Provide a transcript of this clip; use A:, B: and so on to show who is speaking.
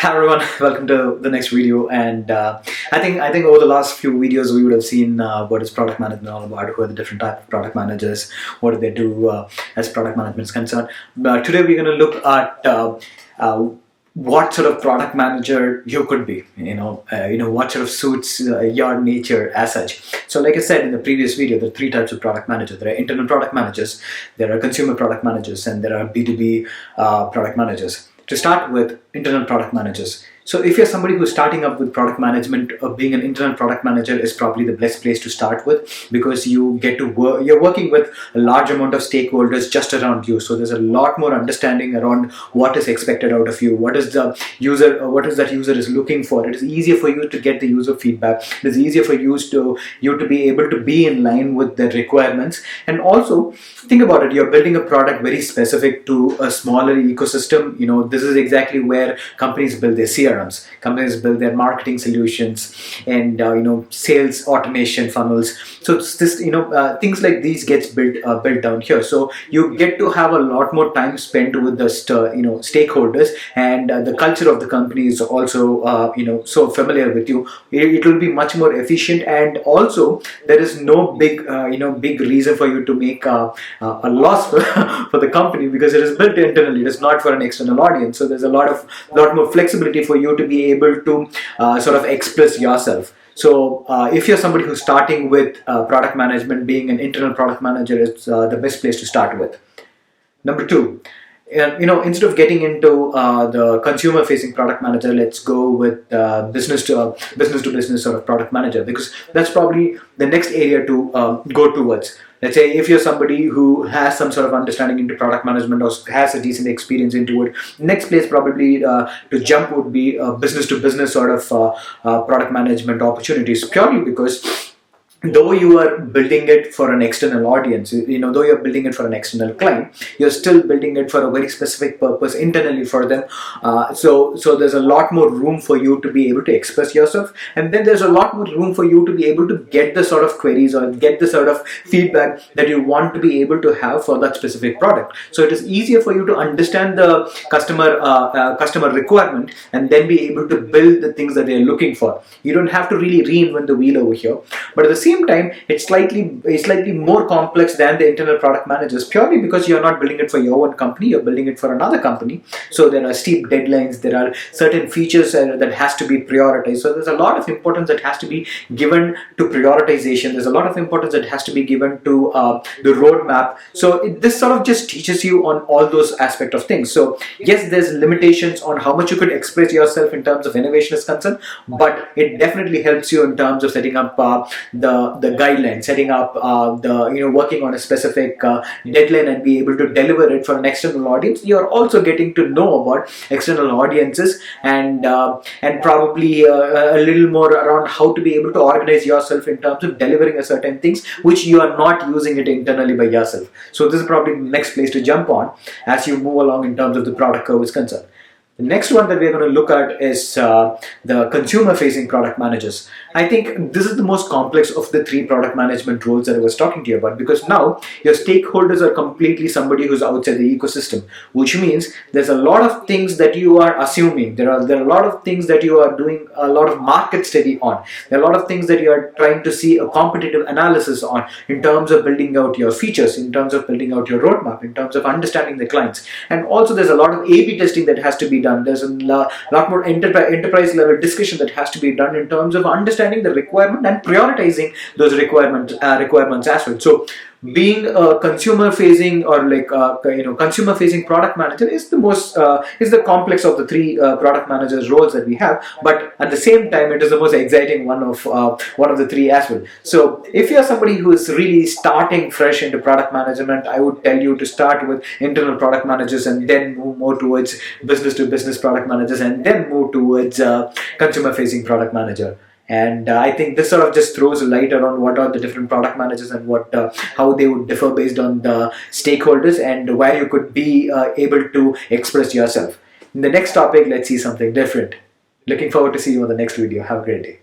A: Hi everyone, welcome to the next video. And I think over the last few videos we would have seen what is product management all about, who are the different type of product managers, what do they do as product management is concerned. But today we're going to look at what sort of product manager you could be. What sort of suits your nature as such. So, like I said in the previous video, there are three types of product managers. There are internal product managers, there are consumer product managers, and there are B2B product managers. To start with, internal product managers. So if you're somebody who's starting up with product management, being an internal product manager is probably the best place to start with, because you get to work, you're working with a large amount of stakeholders just around you. So there's a lot more understanding around what is expected out of you, what is the user, what is that user is looking for. It is easier for you to get the user feedback. It is easier for you to be able to be in line with the requirements. And also think about it, you're building a product very specific to a smaller ecosystem. This is exactly where companies build their CRM. Companies build their marketing solutions and sales automation funnels. So it's this things like these gets built down here. So you get to have a lot more time spent with the stakeholders, and the culture of the company is also so familiar with you. It will be much more efficient, and also there is no big big reason for you to make a loss for the company, because it is built internally. It is not for an external audience. So there's a lot more flexibility for you to be able to sort of express yourself. So if you're somebody who's starting with product management, being an internal product manager is the best place to start with. Number two, instead of getting into the consumer facing product manager, let's go with business to business sort of product manager, because that's probably the next area to go towards. Let's say if you're somebody who has some sort of understanding into product management or has a decent experience into it, next place probably to jump would be business to business sort of product management opportunities, purely because though you are building it for an external audience, though you're building it for an external client, you're still building it for a very specific purpose internally for them. So there's a lot more room for you to be able to express yourself, and then there's a lot more room for you to be able to get the sort of queries or get the sort of feedback that you want to be able to have for that specific product. So it is easier for you to understand the customer requirement and then be able to build the things that they're looking for. You don't have to really reinvent the wheel over here, but at the same time it's slightly more complex than the internal product managers, purely because you're not building it for your own company, you're building it for another company. So there are steep deadlines, there are certain features that has to be prioritized. So there's a lot of importance that has to be given to prioritization. There's a lot of importance that has to be given to the roadmap. So this sort of just teaches you on all those aspects of things. So yes, there's limitations on how much you could express yourself in terms of innovation is concerned, but it definitely helps you in terms of setting up the guidelines, setting up working on a specific deadline and be able to deliver it for an external audience. You're also getting to know about external audiences and probably a little more around how to be able to organize yourself in terms of delivering a certain things which you are not using it internally by yourself. So this is probably the next place to jump on as you move along in terms of the product curve is concerned. The next one that we're going to look at is the consumer-facing product managers. I think this is the most complex of the three product management roles that I was talking to you about, because now your stakeholders are completely somebody who's outside the ecosystem, which means there's a lot of things that you are assuming. There are a lot of things that you are doing a lot of market study on. There are a lot of things that you are trying to see a competitive analysis on in terms of building out your features, in terms of building out your roadmap, in terms of understanding the clients. And also there's a lot of A/B testing that has to be done. There's a lot more enterprise level discussion that has to be done in terms of understanding the requirement and prioritizing those requirements as well. So being a consumer facing or consumer facing product manager is the most is the complex of the three product managers roles that we have, but at the same time it is the most exciting one of the three as well. So if you're somebody who is really starting fresh into product management, I would tell you to start with internal product managers and then move more towards business to business product managers and then move towards consumer facing product manager. And I think this sort of just throws a light around what are the different product managers and how they would differ based on the stakeholders and where you could be able to express yourself. In the next topic, let's see something different. Looking forward to see you on the next video. Have a great day.